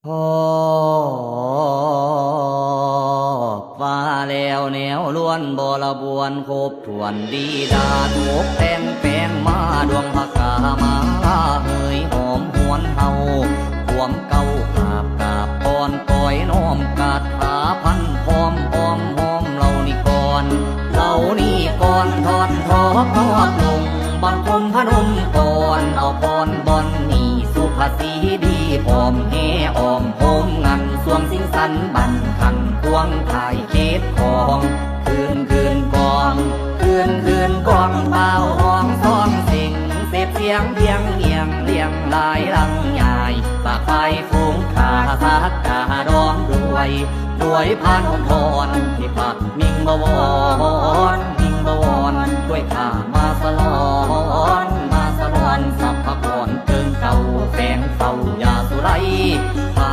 พอฟ้าแล้วแนวล้วนบรบวนครบถ้วนดีดาถูกแต่งแปลงมาดวงพกามาเฮยหอมหวนเฮาความเก่ากราบก่อนก้อยน้อมกาถาพันหอมหอมหอมเรานี่ก่อนเรานี่ก่อนทอดทอพอบลงบังคมพนมก่อนเอาพรบอนนี่สุภาษีดีพร้อมแห่อ้อมโฮมงันสวงสิงสันบันขันควงถ่ายเขตของคืนกองกองเบาห้องซ้องสิ่งเสพเสียงเพียงเงียงเลี้ยงลายลังใหญ่ปากไฟฟูงขาสักกาดองด้วยพานหอนที่ปัดมิ่งบวรด้วยข้ามาสลอนสับพะกอนเติงเก่าแฝงเฝ้ายาสุไรพา